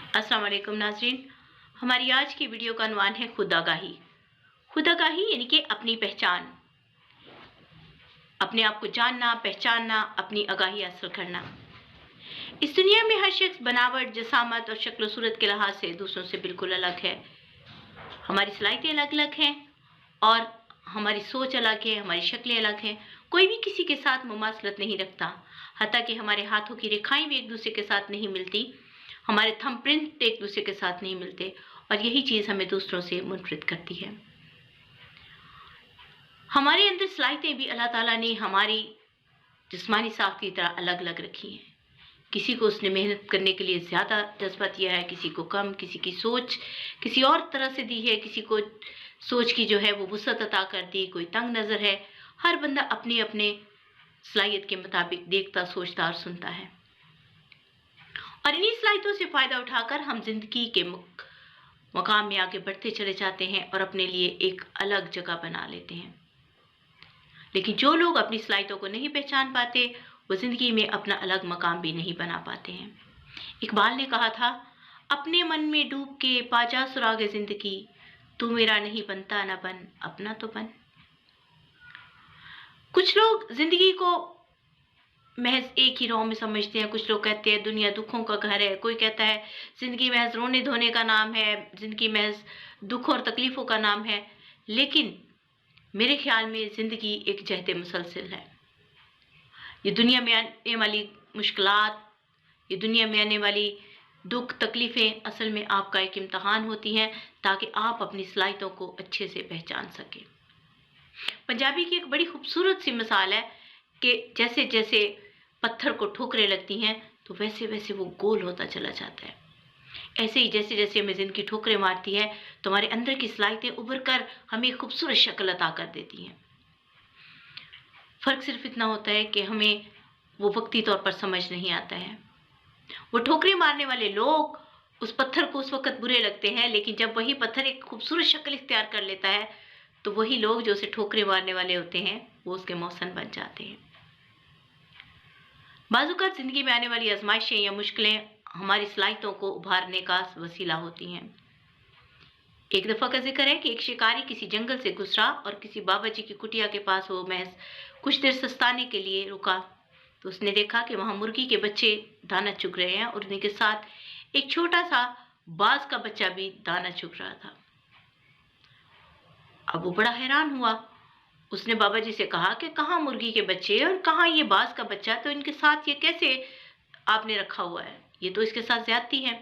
अस्सलाम वालेकुम नाज़रीन। हमारी आज की वीडियो का उन्वान है खुद आगाही। खुद आगाही यानी कि अपनी पहचान, अपने आप को जानना, पहचानना, अपनी आगाही हासिल करना। इस दुनिया में हर शख्स बनावट, जसामत और शक्ल सूरत के लिहाज से दूसरों से बिल्कुल अलग है। हमारी सलाहियतें अलग अलग हैं और हमारी सोच अलग है, हमारी शक्लें अलग हैं। कोई भी किसी के साथ मुमासलत नहीं रखता, हत्ता कि हमारे हाथों की रेखाएं भी एक दूसरे के साथ नहीं मिलती, हमारे थंब प्रिंट एक दूसरे के साथ नहीं मिलते और यही चीज़ हमें दूसरों से मुनफरिद करती है। हमारे अंदर सलाहियतें भी अल्लाह ताला ने हमारी जिस्मानी साख्त की तरह अलग अलग रखी हैं। किसी को उसने मेहनत करने के लिए ज़्यादा जज्बा दिया है, किसी को कम, किसी की सोच किसी और तरह से दी है, किसी को सोच की जो है वो वुसअत अता कर दी, कोई तंग नज़र है। हर बंदा अपने अपने सलाहियत के मुताबिक देखता, सोचता और सुनता है और इन्हीं सलाहियतों से फ़ायदा उठाकर हम जिंदगी के मकाम में आगे बढ़ते चले जाते हैं और अपने लिए एक अलग जगह बना लेते हैं। लेकिन जो लोग अपनी सलाहियतों को नहीं पहचान पाते, वो जिंदगी में अपना अलग मकाम भी नहीं बना पाते हैं। इकबाल ने कहा था, अपने मन में डूब के पा जा सुरागे जिंदगी, तू मेरा नहीं बनता ना बन, अपना तो बन। कुछ लोग जिंदगी को महज एक ही रौ में समझते हैं। कुछ लोग कहते हैं दुनिया दुखों का घर है, कोई कहता है जिंदगी महज रोने धोने का नाम है, जिंदगी महज दुख और तकलीफों का नाम है। लेकिन मेरे ख्याल में जिंदगी एक जहद मुसलसल है। ये दुनिया में आने वाली मुश्किलात, ये दुनिया में आने वाली दुख तकलीफ़ें असल में आपका एक इम्तहान होती हैं, ताकि आप अपनी सलाहियतों को अच्छे से पहचान सकें। पंजाबी की एक बड़ी खूबसूरत सी मिसाल है कि जैसे जैसे पत्थर को ठोकरें लगती हैं तो वैसे वैसे वो गोल होता चला जाता है। ऐसे ही जैसे जैसे हमें ज़िंदगी ठोकरें मारती है तो हमारे अंदर की सलाहियतें उभर कर हमें खूबसूरत शक्ल अता कर देती हैं। फ़र्क सिर्फ इतना होता है कि हमें वो वक्ती तौर पर समझ नहीं आता है। वो ठोकरें मारने वाले लोग उस पत्थर को उस वक़्त बुरे लगते हैं, लेकिन जब वही पत्थर एक खूबसूरत शक्ल इख्तियार कर लेता है तो वही लोग जो उसे ठोकरें मारने वाले होते हैं वो उसके मौसन बन जाते हैं। बाज़-औक़ात ज़िंदगी में आने वाली आज़माइशें या मुश्किलें हमारी सलाहियतों को उभारने का वसीला होती हैं। एक दफ़ा का ज़िक्र है कि एक शिकारी किसी जंगल से गुज़रा और किसी बाबा जी की कुटिया के पास वो महज़ कुछ देर सस्ताने के लिए रुका। तो उसने देखा कि वहाँ मुर्गी के बच्चे दाना चुग रहे हैं और उन्हीं के साथ एक छोटा-सा बाज़ का बच्चा भी दाना चुग रहा था। अब वो बड़ा हैरान हुआ। उसने बाबा जी से कहा कि कहाँ मुर्गी के बच्चे और कहाँ ये बाज़ का बच्चा, तो इनके साथ ये कैसे आपने रखा हुआ है? ये तो इसके साथ ज़्यादती है।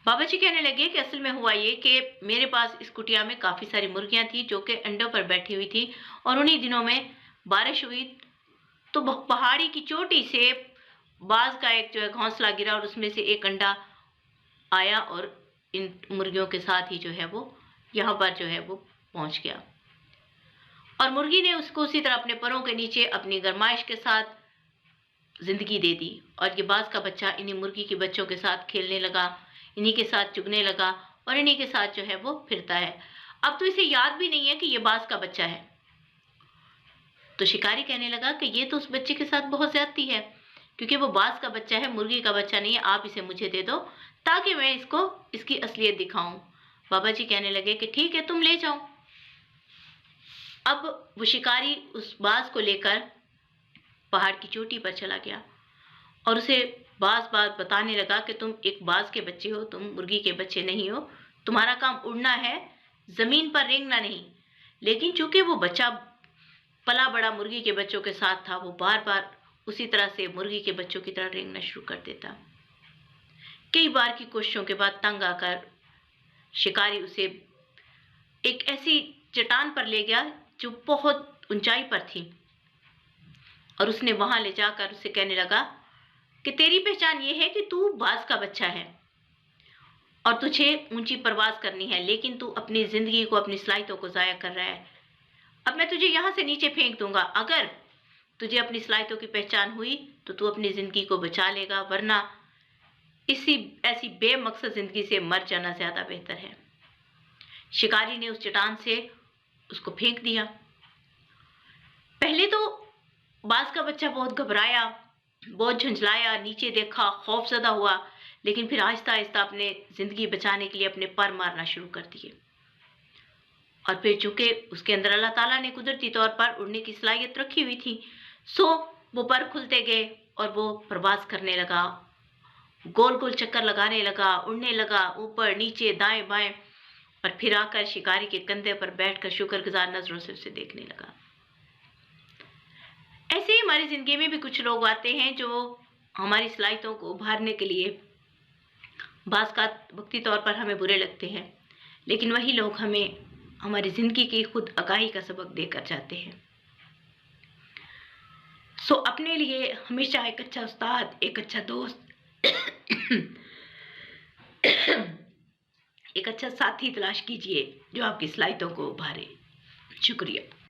बाबा जी कहने लगे कि असल में हुआ ये कि मेरे पास इस कुटिया में काफ़ी सारी मुर्गियाँ थी जो कि अंडों पर बैठी हुई थी और उन्हीं दिनों में बारिश हुई तो पहाड़ी की चोटी से बाज़ का एक जो है घोंसला गिरा और उसमें से एक अंडा आया और इन मुर्गियों के साथ ही जो है वो यहाँ पर जो है वो पहुँच गया और मुर्गी ने उसको उसी तरह अपने परों के नीचे अपनी गरमाइश के साथ ज़िंदगी दे दी और ये बाज़ का बच्चा इन्हीं मुर्गी के बच्चों के साथ खेलने लगा, इन्हीं के साथ चुगने लगा और इन्हीं के साथ जो है वो फिरता है। अब तो इसे याद भी नहीं है कि ये बाज़ का बच्चा है। तो शिकारी कहने लगा कि ये तो उस बच्चे के साथ बहुत ज़्यादती है, क्योंकि वो बाज़ का बच्चा है, मुर्गी का बच्चा नहीं है। आप इसे मुझे दे दो ताकि मैं इसको इसकी असलियत दिखाऊँ। बाबा जी कहने लगे कि ठीक है, तुम ले जाओ। अब वो शिकारी उस बाज़ को लेकर पहाड़ की चोटी पर चला गया और उसे बात बताने लगा कि तुम एक बाज़ के बच्चे हो, तुम मुर्गी के बच्चे नहीं हो। तुम्हारा काम उड़ना है, ज़मीन पर रेंगना नहीं। लेकिन चूंकि वो बच्चा पला बड़ा मुर्गी के बच्चों के साथ था, वो बार बार उसी तरह से मुर्गी के बच्चों की तरह रेंगना शुरू कर देता। कई बार की कोशिशों के बाद तंग आकर शिकारी उसे एक ऐसी चट्टान पर ले गया जो बहुत ऊंचाई पर थी और उसने वहां ले जाकर उसे कहने लगा कि तेरी पहचान ये है कि तू बाज़ का बच्चा है और तुझे ऊंची परवाज़ करनी है, लेकिन तू अपनी ज़िंदगी को, अपनी सलाहियतों को ज़ाया कर रहा है। अब मैं तुझे यहाँ से नीचे फेंक दूंगा। अगर तुझे अपनी सलाहियतों की पहचान हुई तो तू अपनी ज़िंदगी को बचा लेगा, वरना इसी ऐसी बेमकसद ज़िंदगी से मर जाना ज़्यादा बेहतर है। शिकारी ने उस चट्टान से उसको फेंक दिया। पहले तो बाज़ का बच्चा बहुत घबराया, बहुत झुंझलाया, नीचे देखा, खौफ़ज़दा हुआ, लेकिन फिर आहिस्ता-आहिस्ता अपने ज़िंदगी बचाने के लिए अपने पर मारना शुरू कर दिए। और फिर चूँकि उसके अंदर अल्लाह ताला ने कुदरती तौर पर उड़ने की सलाहियत रखी हुई थी, सो वो पर खुलते गए और वो प्रवास करने लगा, गोल-गोल चक्कर लगाने लगा, उड़ने लगा, ऊपर, नीचे, दाएँ-बाएँ और फिर आकर शिकारी के कंधे पर बैठकर शुक्रगुज़ार नज़रों से उसे देखने लगा। ऐसे ही हमारी ज़िंदगी में भी कुछ लोग आते हैं जो हमारी सलाहियतों को उभारने के लिए बाज़-औक़ात वक़्ती तौर पर हमें बुरे लगते हैं, लेकिन वही लोग हमें हमारी ज़िंदगी की खुद आगाही का सबक देकर जाते हैं। सो अपने लिए हमेशा एक अच्छा उस्ताद, एक अच्छा दोस्त, एक अच्छा साथी तलाश कीजिए जो आपकी सलाहियतों को उभारे। शुक्रिया।